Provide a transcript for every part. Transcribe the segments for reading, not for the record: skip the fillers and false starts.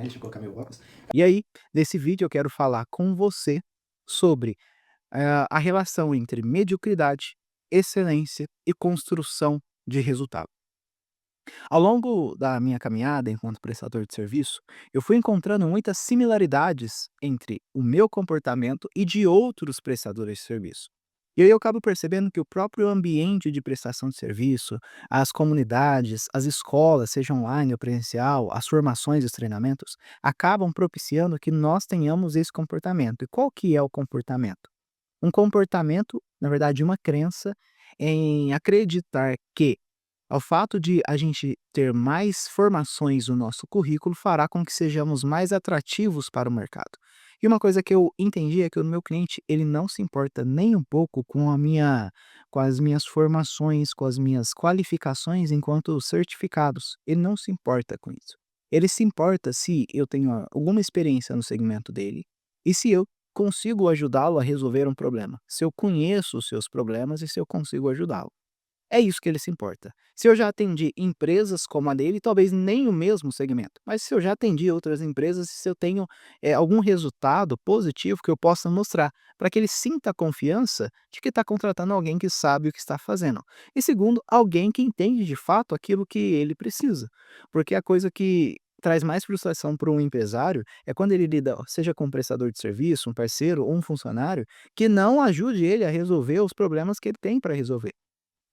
Deixa eu colocar meu óculos. E aí, nesse vídeo eu quero falar com você sobre a relação entre mediocridade, excelência e construção de resultado. Ao longo da minha caminhada enquanto prestador de serviço, eu fui encontrando muitas similaridades entre o meu comportamento e de outros prestadores de serviço. E aí eu acabo percebendo que o próprio ambiente de prestação de serviço, as comunidades, as escolas, seja online ou presencial, as formações e os treinamentos, acabam propiciando que nós tenhamos esse comportamento. E qual que é o comportamento? Um comportamento, na verdade, uma crença em acreditar que ao fato de a gente ter mais formações no nosso currículo fará com que sejamos mais atrativos para o mercado. E uma coisa que eu entendi é que o meu cliente, ele não se importa nem um pouco com as minhas formações, com as minhas qualificações enquanto certificados. Ele não se importa com isso. Ele se importa se eu tenho alguma experiência no segmento dele e se eu consigo ajudá-lo a resolver um problema. Se eu conheço os seus problemas e se eu consigo ajudá-lo. É isso que ele se importa. Se eu já atendi empresas como a dele, talvez nem o mesmo segmento, mas se eu já atendi outras empresas, se eu tenho, algum resultado positivo que eu possa mostrar, para que ele sinta a confiança de que está contratando alguém que sabe o que está fazendo. E segundo, alguém que entende de fato aquilo que ele precisa, porque a coisa que traz mais frustração para um empresário é quando ele lida, seja com um prestador de serviço, um parceiro ou um funcionário, que não ajude ele a resolver os problemas que ele tem para resolver,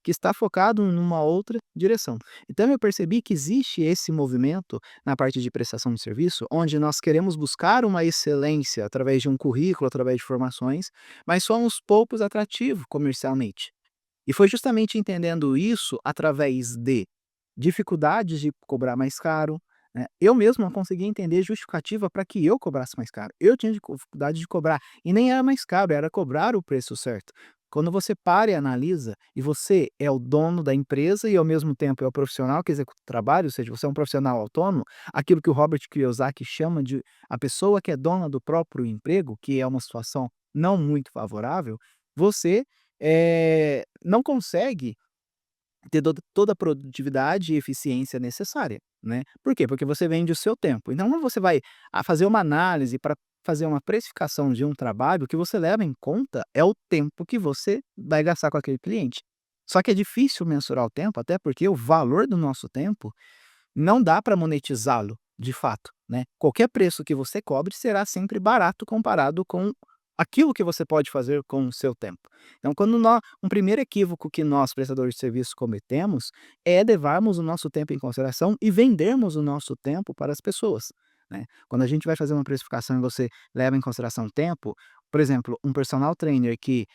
que está focado numa outra direção. Então eu percebi que existe esse movimento na parte de prestação de serviço, onde nós queremos buscar uma excelência através de um currículo, através de formações, mas somos poucos atrativos comercialmente. E foi justamente entendendo isso através de dificuldades de cobrar mais caro, né, eu mesmo não conseguia entender justificativa para que eu cobrasse mais caro. Eu tinha dificuldade de cobrar, e nem era mais caro, era cobrar o preço certo. Quando você para e analisa, e você é o dono da empresa e ao mesmo tempo é o profissional que executa o trabalho, ou seja, você é um profissional autônomo, aquilo que o Robert Kiyosaki chama de a pessoa que é dona do próprio emprego, que é uma situação não muito favorável, você, não consegue ter toda a produtividade e eficiência necessária, né. Por quê? Porque você vende o seu tempo. Então quando você vai fazer uma análise para fazer uma precificação de um trabalho, o que você leva em conta é o tempo que você vai gastar com aquele cliente. Só que é difícil mensurar o tempo, até porque o valor do nosso tempo não dá para monetizá-lo, de fato, né. Qualquer preço que você cobre será sempre barato comparado com aquilo que você pode fazer com o seu tempo. Então quando nó um primeiro equívoco que nós, prestadores de serviço, cometemos, é levarmos o nosso tempo em consideração e vendermos o nosso tempo para as pessoas, né. Quando a gente vai fazer uma precificação e você leva em consideração o tempo, por exemplo, um personal trainer que,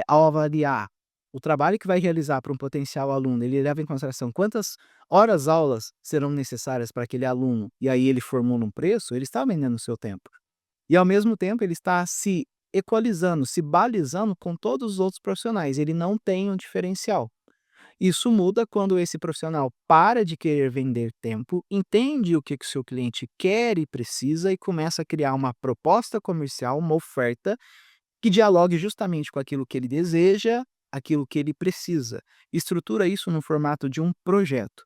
ao avaliar o trabalho que vai realizar para um potencial aluno, ele leva em consideração quantas horas aulas serão necessárias para aquele aluno, e aí ele formula um preço, ele está vendendo o seu tempo. E ao mesmo tempo ele está se equalizando, se balizando com todos os outros profissionais, ele não tem um diferencial. Isso muda quando esse profissional para de querer vender tempo, entende o que que o seu cliente quer e precisa e começa a criar uma proposta comercial, uma oferta que dialogue justamente com aquilo que ele deseja, aquilo que ele precisa. Estrutura isso no formato de um projeto.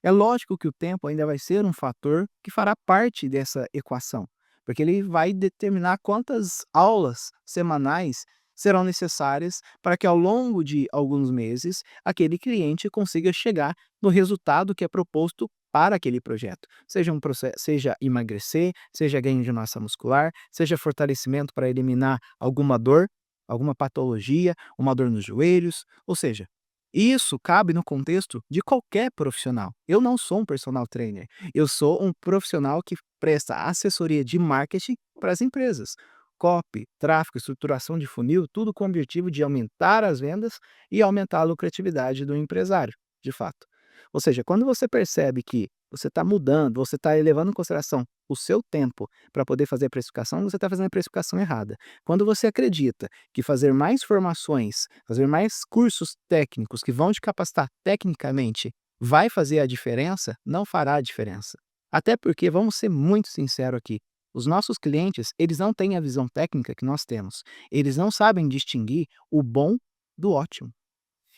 É lógico que o tempo ainda vai ser um fator que fará parte dessa equação, porque ele vai determinar quantas aulas semanais serão necessárias para que ao longo de alguns meses aquele cliente consiga chegar no resultado que é proposto para aquele projeto. Seja um processo, seja emagrecer, seja ganho de massa muscular, seja fortalecimento para eliminar alguma dor, alguma patologia, uma dor nos joelhos, ou seja, isso cabe no contexto de qualquer profissional. Eu não sou um personal trainer, eu sou um profissional que presta assessoria de marketing para as empresas. Copy, tráfego, estruturação de funil, tudo com o objetivo de aumentar as vendas e aumentar a lucratividade do empresário, de fato. Ou seja, quando você percebe que você está mudando, você está levando em consideração o seu tempo para poder fazer a precificação, você está fazendo a precificação errada. Quando você acredita que fazer mais formações, fazer mais cursos técnicos que vão te capacitar tecnicamente vai fazer a diferença, não fará a diferença. Até porque, vamos ser muito sinceros aqui, os nossos clientes, eles não têm a visão técnica que nós temos. Eles não sabem distinguir o bom do ótimo.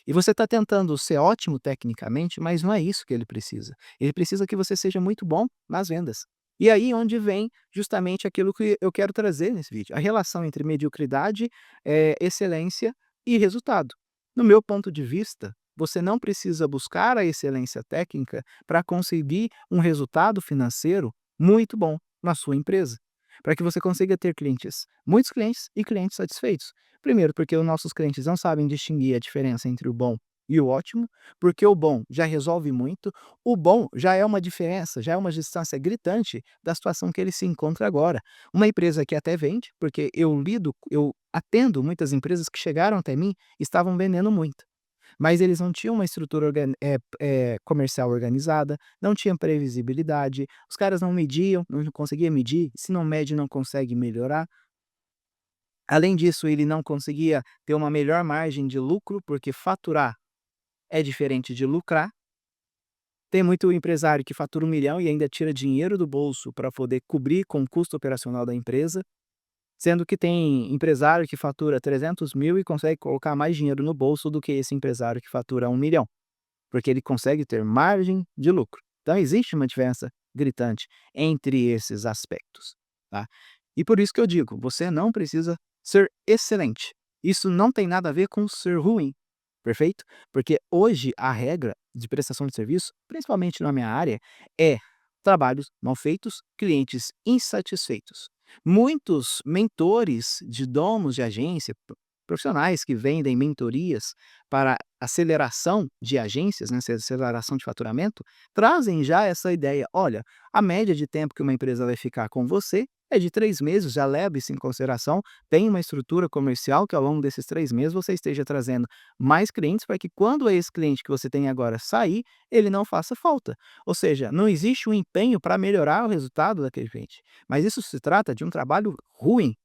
E você está tentando ser ótimo tecnicamente, mas não é isso que ele precisa. Ele precisa que você seja muito bom nas vendas. E aí onde vem justamente aquilo que eu quero trazer nesse vídeo, a relação entre mediocridade, excelência e resultado. No meu ponto de vista, você não precisa buscar a excelência técnica para conseguir um resultado financeiro muito bom na sua empresa, para que você consiga ter clientes, muitos clientes e clientes satisfeitos. Primeiro, porque os nossos clientes não sabem distinguir a diferença entre o bom e o ótimo, porque o bom já resolve muito, o bom já é uma diferença, já é uma distância gritante da situação que ele se encontra agora. Uma empresa que até vende, porque eu atendo muitas empresas que chegaram até mim e estavam vendendo muito, mas eles não tinham uma estrutura comercial organizada, não tinham previsibilidade, os caras não mediam, não conseguia medir, se não mede não consegue melhorar. Além disso, ele não conseguia ter uma melhor margem de lucro, porque faturar é diferente de lucrar. Tem muito empresário que fatura 1 milhão e ainda tira dinheiro do bolso para poder cobrir com o custo operacional da empresa, sendo que tem empresário que fatura 300 mil e consegue colocar mais dinheiro no bolso do que esse empresário que fatura 1 milhão, porque ele consegue ter margem de lucro. Então existe uma diferença gritante entre esses aspectos, tá? E por isso que eu digo, você não precisa ser excelente. Isso não tem nada a ver com ser ruim, perfeito? Porque hoje a regra de prestação de serviço, principalmente na minha área, é trabalhos mal feitos, clientes insatisfeitos. Muitos mentores de donos de agência, profissionais que vendem mentorias para aceleração de agências, né, aceleração de faturamento, trazem já essa ideia: olha, a média de tempo que uma empresa vai ficar com você é de 3 meses, já leva isso em consideração, tem uma estrutura comercial que ao longo desses 3 meses você esteja trazendo mais clientes para que quando esse cliente que você tem agora sair, ele não faça falta. Ou seja, não existe um empenho para melhorar o resultado daquele cliente, mas isso se trata de um trabalho ruim.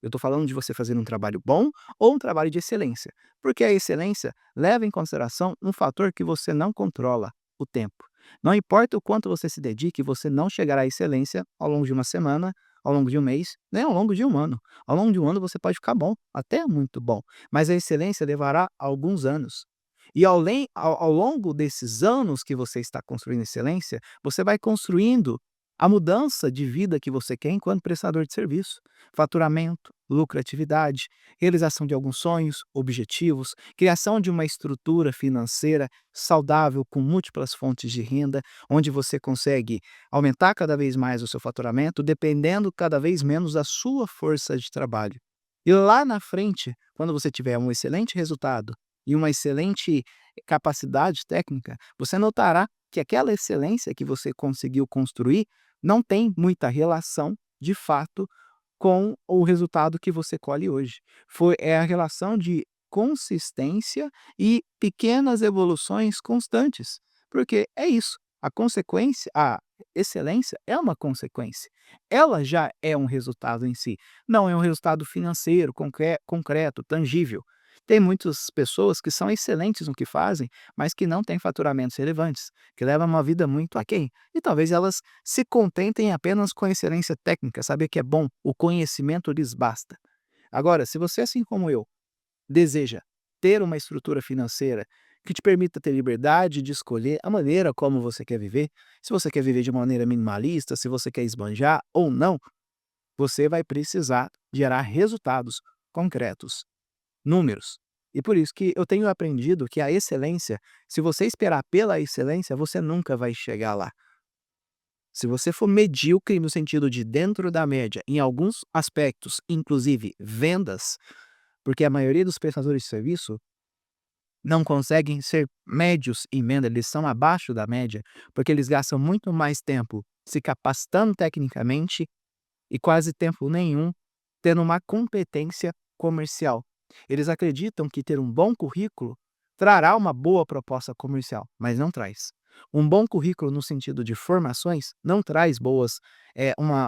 Eu estou falando de você fazer um trabalho bom ou um trabalho de excelência, porque a excelência leva em consideração um fator que você não controla: o tempo. Não importa o quanto você se dedique, você não chegará à excelência ao longo de uma semana, ao longo de um mês, nem ao longo de um ano. Ao longo de um ano você pode ficar bom, até muito bom, mas a excelência levará alguns anos. E ao longo desses anos que você está construindo excelência, você vai construindo a mudança de vida que você quer enquanto prestador de serviço. Faturamento, lucratividade, realização de alguns sonhos, objetivos, criação de uma estrutura financeira saudável com múltiplas fontes de renda, onde você consegue aumentar cada vez mais o seu faturamento, dependendo cada vez menos da sua força de trabalho. E lá na frente, quando você tiver um excelente resultado e uma excelente capacidade técnica, você notará que aquela excelência que você conseguiu construir não tem muita relação, de fato, com o resultado que você colhe hoje. É a relação de consistência e pequenas evoluções constantes, porque é isso, a excelência é uma consequência. Ela já é um resultado em si, não é um resultado financeiro, concreto, tangível. Tem muitas pessoas que são excelentes no que fazem, mas que não têm faturamentos relevantes, que levam uma vida muito aquém, e talvez elas se contentem apenas com a excelência técnica, saber que é bom, o conhecimento lhes basta. Agora, se você, assim como eu, deseja ter uma estrutura financeira que te permita ter liberdade de escolher a maneira como você quer viver, se você quer viver de maneira minimalista, se você quer esbanjar ou não, você vai precisar gerar resultados concretos, números. E por isso que eu tenho aprendido que a excelência, se você esperar pela excelência, você nunca vai chegar lá. Se você for medíocre no sentido de dentro da média, em alguns aspectos, inclusive vendas, porque a maioria dos prestadores de serviço não conseguem ser médios em venda, eles são abaixo da média, porque eles gastam muito mais tempo se capacitando tecnicamente e quase tempo nenhum tendo uma competência comercial. Eles acreditam que ter um bom currículo trará uma boa proposta comercial, mas não traz. Um bom currículo no sentido de formações não traz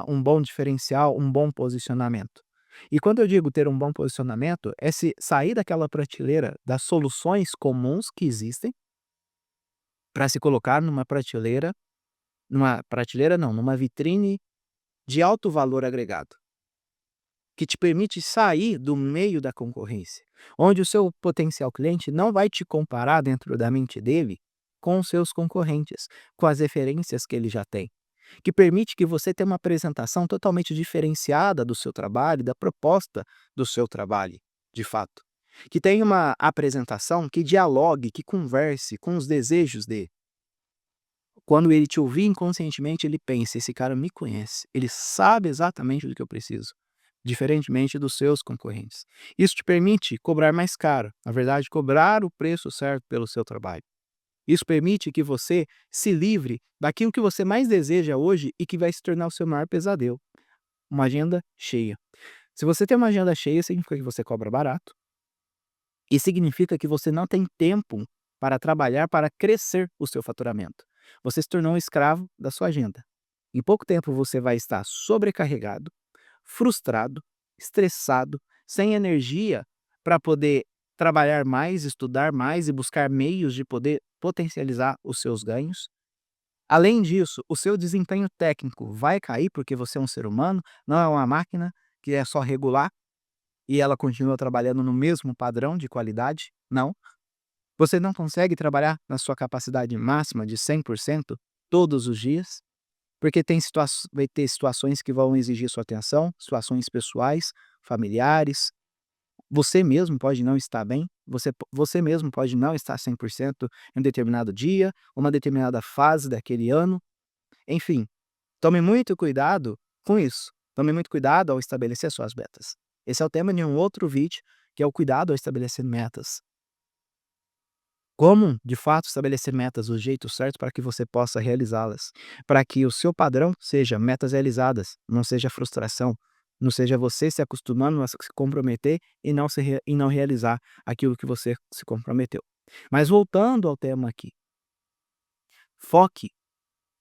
um bom diferencial, um bom posicionamento. E quando eu digo ter um bom posicionamento, é se sair daquela prateleira das soluções comuns que existem para se colocar numa vitrine de alto valor agregado, que te permite sair do meio da concorrência, onde o seu potencial cliente não vai te comparar dentro da mente dele com os seus concorrentes, com as referências que ele já tem. que permite que você tenha uma apresentação totalmente diferenciada do seu trabalho, da proposta do seu trabalho, de fato. Que tenha uma apresentação que dialogue, que converse com os desejos dele. Quando ele te ouvir inconscientemente, ele pensa: "Esse cara me conhece, ele sabe exatamente do que eu preciso", diferentemente dos seus concorrentes. Isso te permite cobrar mais caro, na verdade, cobrar o preço certo pelo seu trabalho. Isso permite que você se livre daquilo que você mais deseja hoje e que vai se tornar o seu maior pesadelo, uma agenda cheia. Se você tem uma agenda cheia, significa que você cobra barato e significa que você não tem tempo para trabalhar para crescer o seu faturamento. Você se tornou um escravo da sua agenda. Em pouco tempo você vai estar sobrecarregado, frustrado, estressado, sem energia para poder trabalhar mais, estudar mais e buscar meios de poder potencializar os seus ganhos. Além disso, o seu desempenho técnico vai cair porque você é um ser humano, não é uma máquina que é só regular e ela continua trabalhando no mesmo padrão de qualidade. Não. Você não consegue trabalhar na sua capacidade máxima de 100% todos os dias, porque vai ter situações que vão exigir sua atenção, situações pessoais, familiares. Você mesmo pode não estar bem, você mesmo pode não estar 100% em um determinado dia, uma determinada fase daquele ano. Enfim, tome muito cuidado com isso. Tome muito cuidado ao estabelecer suas metas. Esse é o tema de um outro vídeo, que é o cuidado ao estabelecer metas. Como, de fato, estabelecer metas do jeito certo para que você possa realizá-las, para que o seu padrão seja metas realizadas, não seja frustração, não seja você se acostumando a se comprometer e não realizar aquilo que você se comprometeu. Mas voltando ao tema aqui, foque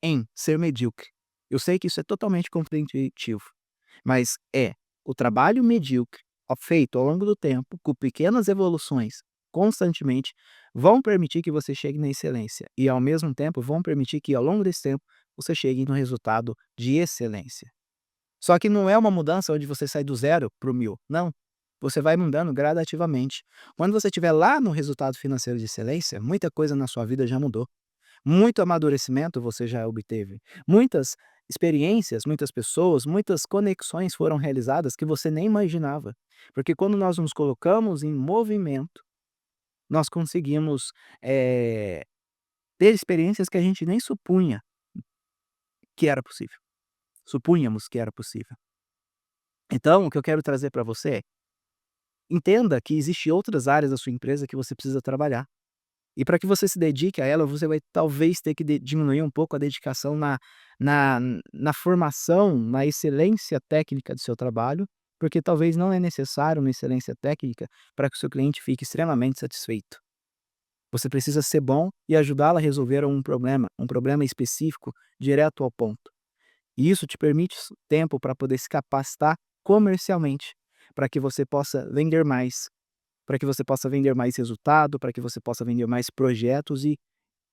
em ser medíocre. Eu sei que isso é totalmente contraintuitivo, mas é o trabalho medíocre, feito ao longo do tempo, com pequenas evoluções, constantemente, vão permitir que você chegue na excelência e, ao mesmo tempo, vão permitir que, ao longo desse tempo, você chegue no resultado de excelência. Só que não é uma mudança onde você sai do zero para o 1000, não. Você vai mudando gradativamente. Quando você estiver lá no resultado financeiro de excelência, muita coisa na sua vida já mudou. Muito amadurecimento você já obteve. Muitas experiências, muitas pessoas, muitas conexões foram realizadas que você nem imaginava. Porque quando nós nos colocamos em movimento, nós conseguimos, ter experiências que a gente nem supunha que era possível. Supunhamos que era possível. Então, o que eu quero trazer para você é: entenda que existe outras áreas da sua empresa que você precisa trabalhar. E para que você se dedique a ela, você vai talvez ter que diminuir um pouco a dedicação na na formação, na excelência técnica do seu trabalho, porque talvez não é necessário uma excelência técnica para que o seu cliente fique extremamente satisfeito. Você precisa ser bom e ajudá-lo a resolver um problema específico, direto ao ponto. E isso te permite tempo para poder se capacitar comercialmente, para que você possa vender mais, para que você possa vender mais resultado, para que você possa vender mais projetos e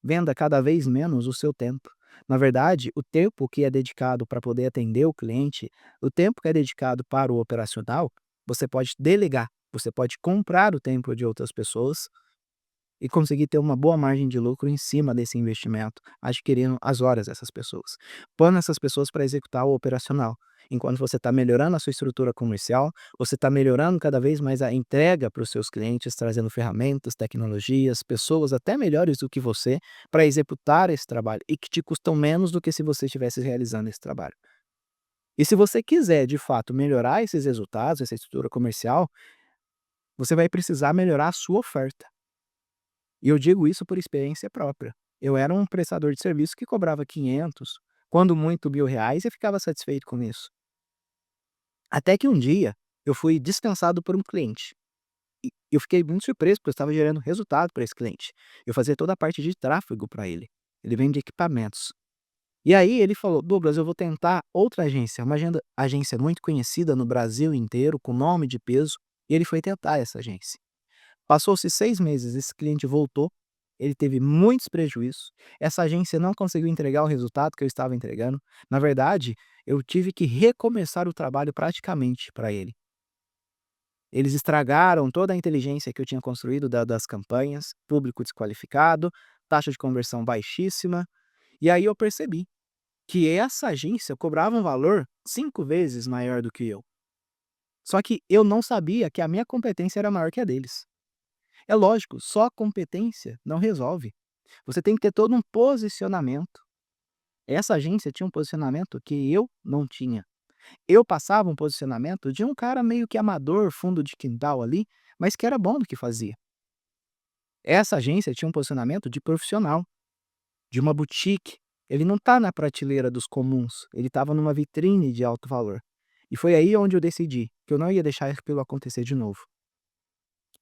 venda cada vez menos o seu tempo. Na verdade, o tempo que é dedicado para poder atender o cliente, o tempo que é dedicado para o operacional, você pode delegar, você pode comprar o tempo de outras pessoas e conseguir ter uma boa margem de lucro em cima desse investimento, adquirindo as horas dessas pessoas. Pondo essas pessoas para executar o operacional. Enquanto você está melhorando a sua estrutura comercial, você está melhorando cada vez mais a entrega para os seus clientes, trazendo ferramentas, tecnologias, pessoas até melhores do que você para executar esse trabalho e que te custam menos do que se você estivesse realizando esse trabalho. E se você quiser, de fato, melhorar esses resultados, essa estrutura comercial, você vai precisar melhorar a sua oferta. E eu digo isso por experiência própria. Eu era um prestador de serviço que cobrava 500, quando muito R$ 1.000, e ficava satisfeito com isso. Até que um dia eu fui dispensado por um cliente. E eu fiquei muito surpreso, porque eu estava gerando resultado para esse cliente. Eu fazia toda a parte de tráfego para ele. Ele vende equipamentos. E aí ele falou: "Douglas, eu vou tentar outra agência", uma agência muito conhecida no Brasil inteiro, com nome de peso, e ele foi tentar essa agência. Passou-se 6 meses, esse cliente voltou, ele teve muitos prejuízos, essa agência não conseguiu entregar o resultado que eu estava entregando. Na verdade, eu tive que recomeçar o trabalho praticamente para ele. Eles estragaram toda a inteligência que eu tinha construído das campanhas, público desqualificado, taxa de conversão baixíssima, e aí eu percebi. que essa agência cobrava um valor 5 vezes maior do que eu. Só que eu não sabia que a minha competência era maior que a deles. É lógico, só competência não resolve. Você tem que ter todo um posicionamento. Essa agência tinha um posicionamento que eu não tinha. Eu passava um posicionamento de um cara meio que amador, fundo de quintal ali, mas que era bom no que fazia. Essa agência tinha um posicionamento de profissional, de uma boutique. Ele não está na prateleira dos comuns, ele estava numa vitrine de alto valor. E foi aí onde eu decidi que eu não ia deixar aquilo acontecer de novo.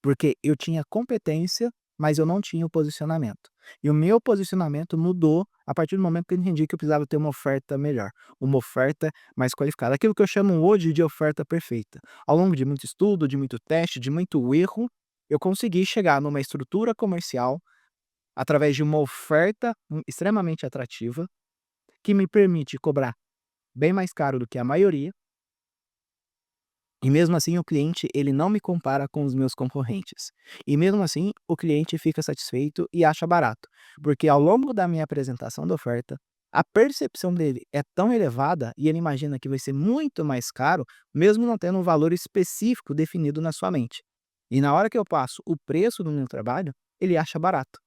Porque eu tinha competência, mas eu não tinha o posicionamento. E o meu posicionamento mudou a partir do momento que eu entendi que eu precisava ter uma oferta melhor, uma oferta mais qualificada, aquilo que eu chamo hoje de oferta perfeita. Ao longo de muito estudo, de muito teste, de muito erro, eu consegui chegar numa estrutura comercial através de uma oferta extremamente atrativa, que me permite cobrar bem mais caro do que a maioria, e mesmo assim o cliente ele não me compara com os meus concorrentes. E mesmo assim o cliente fica satisfeito e acha barato, porque ao longo da minha apresentação da oferta, a percepção dele é tão elevada e ele imagina que vai ser muito mais caro, mesmo não tendo um valor específico definido na sua mente. E na hora que eu passo o preço do meu trabalho, ele acha barato,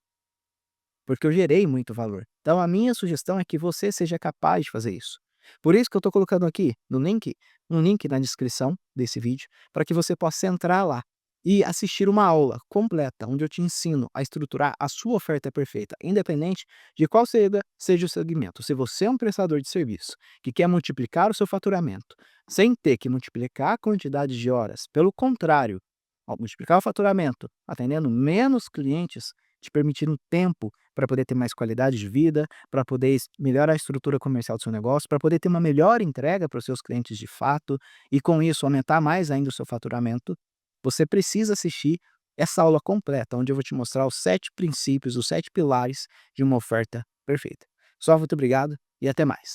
porque eu gerei muito valor. Então a minha sugestão é que você seja capaz de fazer isso. Por isso que eu estou colocando aqui no link, um link na descrição desse vídeo, para que você possa entrar lá e assistir uma aula completa, onde eu te ensino a estruturar a sua oferta perfeita, independente de qual seja o segmento. Se você é um prestador de serviço que quer multiplicar o seu faturamento, sem ter que multiplicar a quantidade de horas, pelo contrário, ao multiplicar o faturamento, atendendo menos clientes, te permitindo tempo para poder ter mais qualidade de vida, para poder melhorar a estrutura comercial do seu negócio, para poder ter uma melhor entrega para os seus clientes de fato e com isso aumentar mais ainda o seu faturamento, você precisa assistir essa aula completa, onde eu vou te mostrar os 7 princípios, os 7 pilares de uma oferta perfeita. Só muito obrigado e até mais.